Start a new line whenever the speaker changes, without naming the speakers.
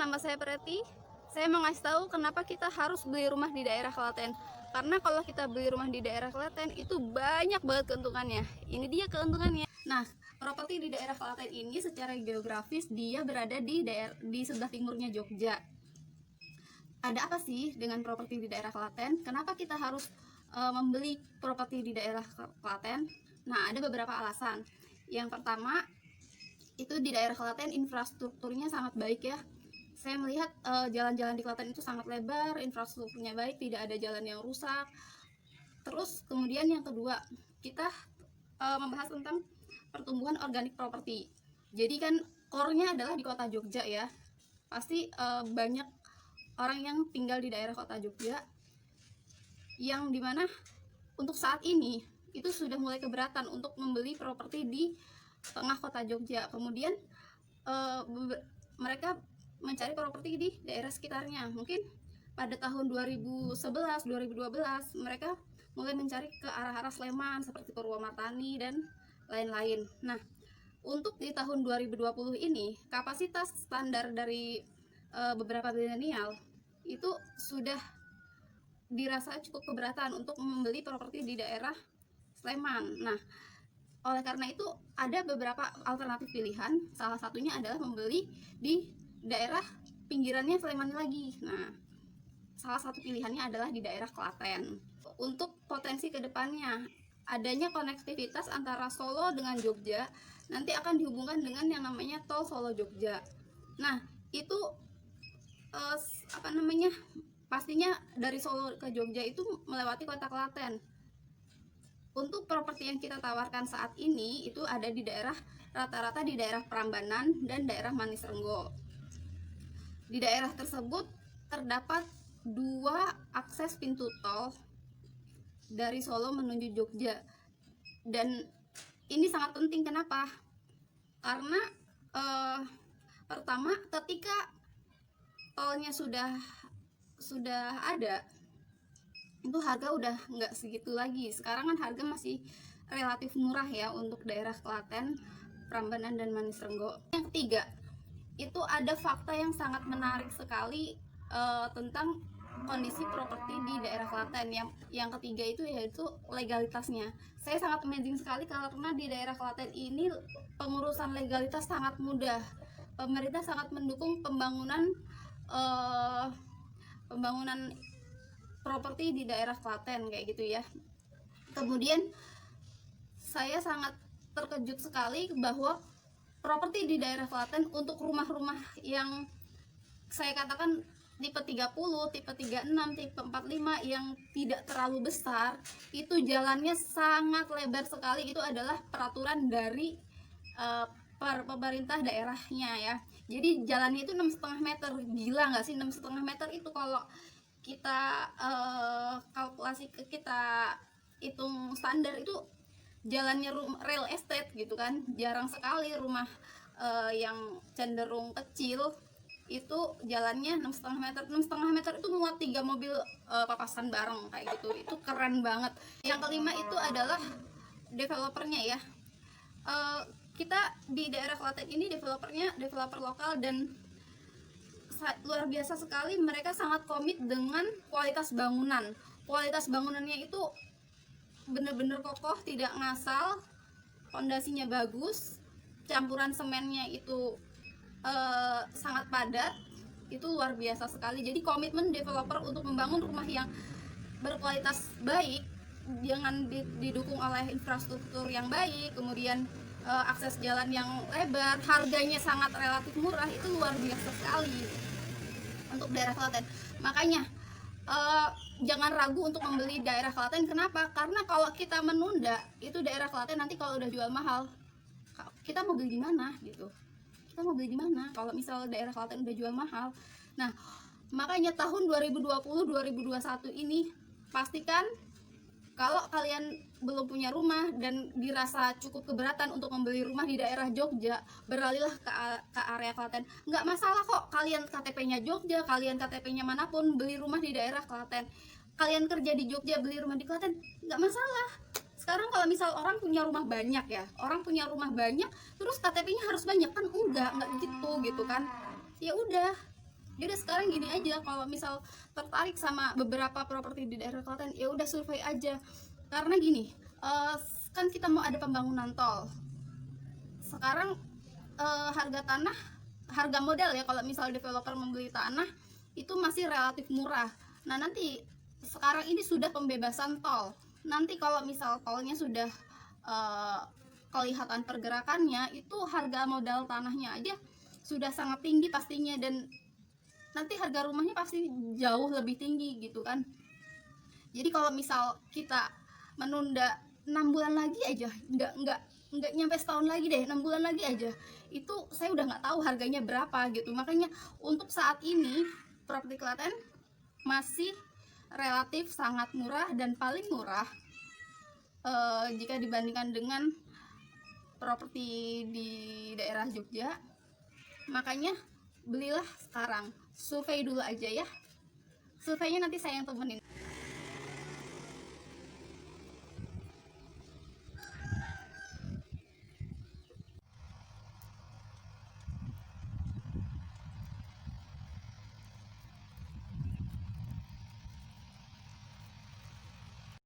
nama saya Preti. Saya mau ngasih tahu kenapa kita harus beli rumah di daerah Klaten. Karena kalau kita beli rumah di daerah Klaten itu banyak banget keuntungannya. Ini dia keuntungannya. Nah, properti di daerah Klaten ini secara geografis dia berada di sebelah timurnya Jogja. Ada apa sih dengan properti di daerah Klaten? Kenapa kita harus membeli properti di daerah Klaten? Nah, ada beberapa alasan. Yang pertama, itu di daerah Klaten infrastrukturnya sangat baik ya. Saya melihat jalan-jalan di Klaten itu sangat lebar, infrastrukturnya baik, tidak ada jalan yang rusak. Terus kemudian yang kedua, kita membahas tentang pertumbuhan organik properti. Jadi kan core-nya adalah di kota Jogja ya. Pasti banyak orang yang tinggal di daerah kota Jogja yang dimana untuk saat ini itu sudah mulai keberatan untuk membeli properti di tengah kota Jogja. Kemudian mereka mencari properti di daerah sekitarnya. Mungkin pada tahun 2011, 2012 mereka mulai mencari ke arah-arah Sleman seperti Purwomartani dan lain-lain. Nah, untuk di tahun 2020 ini kapasitas standar dari beberapa milenial itu sudah dirasa cukup keberatan untuk membeli properti di daerah Sleman. Nah, oleh karena itu ada beberapa alternatif pilihan. Salah satunya adalah membeli di daerah pinggirannya Sleman lagi. Nah, salah satu pilihannya adalah di daerah Klaten. Untuk potensi kedepannya, adanya konektivitas antara Solo dengan Jogja nanti akan dihubungkan dengan yang namanya tol Solo Jogja. Nah, itu pastinya dari Solo ke Jogja itu melewati kota Klaten. Untuk properti yang kita tawarkan saat ini itu ada di daerah rata-rata di daerah Prambanan dan daerah Manisrenggo. Di daerah tersebut terdapat 2 akses pintu tol dari Solo menuju Jogja. Dan ini sangat penting, kenapa? Karena pertama, ketika tolnya sudah ada, itu harga udah nggak segitu lagi. Sekarang kan harga masih relatif murah ya untuk daerah Klaten, Prambanan dan Manisrenggo. Yang ketiga, itu ada fakta yang sangat menarik sekali tentang kondisi properti di daerah Klaten. Yang ketiga itu yaitu legalitasnya. Saya sangat amazing sekali karena di daerah Klaten ini pengurusan legalitas sangat mudah. Pemerintah sangat mendukung pembangunan properti di daerah Klaten kayak gitu ya. Kemudian saya sangat terkejut sekali bahwa properti di daerah Klaten untuk rumah-rumah yang saya katakan tipe 30, tipe 36, tipe 45 yang tidak terlalu besar, itu jalannya sangat lebar sekali. Itu adalah peraturan dari pemerintah daerahnya ya. Jadi jalannya itu 6,5 meter. Gila nggak sih 6,5 meter itu? Kalau kita kalkulasi kita hitung standar itu jalannya real estate gitu kan. Jarang sekali rumah yang cenderung kecil itu jalannya 6,5 meter. 6,5 meter itu muat 3 mobil papasan bareng kayak gitu. Itu keren banget. Yang kelima itu adalah developernya ya. Kita di daerah Klaten ini developer lokal dan luar biasa sekali. Mereka sangat komit dengan kualitas bangunan. Kualitas bangunannya itu bener-bener kokoh, tidak ngasal, fondasinya bagus, campuran semennya itu sangat padat. Itu luar biasa sekali. Jadi komitmen developer untuk membangun rumah yang berkualitas baik dengan didukung oleh infrastruktur yang baik, kemudian akses jalan yang lebar, harganya sangat relatif murah, itu luar biasa sekali untuk daerah Klaten. Makanya jangan ragu untuk membeli daerah Klaten. Kenapa? Karena kalau kita menunda itu daerah Klaten nanti kalau udah jual mahal, kita mau beli di mana gitu. Kita mau beli di mana kalau misal daerah Klaten udah jual mahal. Nah, makanya tahun 2020-2021 ini pastikan kalau kalian belum punya rumah dan dirasa cukup keberatan untuk membeli rumah di daerah Jogja, beralihlah ke area Klaten. Nggak masalah kok kalian KTP-nya Jogja, kalian KTP-nya manapun, beli rumah di daerah Klaten. Kalian kerja di Jogja, beli rumah di Klaten, nggak masalah. Sekarang kalau misal orang punya rumah banyak ya, terus KTP-nya harus banyak kan? Enggak gitu kan. Ya udah, Jadi sekarang gini aja, kalau misal tertarik sama beberapa properti di daerah Klaten, ya udah survei aja. Karena gini, kan kita mau ada pembangunan tol. Sekarang harga tanah, harga modal ya, kalau misal developer membeli tanah itu masih relatif murah. Nah nanti sekarang ini sudah pembebasan tol. Nanti kalau misal tolnya sudah kelihatan pergerakannya, itu harga modal tanahnya aja sudah sangat tinggi pastinya, dan nanti harga rumahnya pasti jauh lebih tinggi gitu kan. Jadi kalau misal kita menunda 6 bulan lagi aja, nggak nyampe setahun lagi deh, 6 bulan lagi aja, itu saya udah nggak tahu harganya berapa gitu. Makanya untuk saat ini properti Klaten masih relatif sangat murah, dan paling murah jika dibandingkan dengan properti di daerah Jogja. Makanya belilah sekarang, survei dulu aja ya, surveinya nanti saya yang temenin.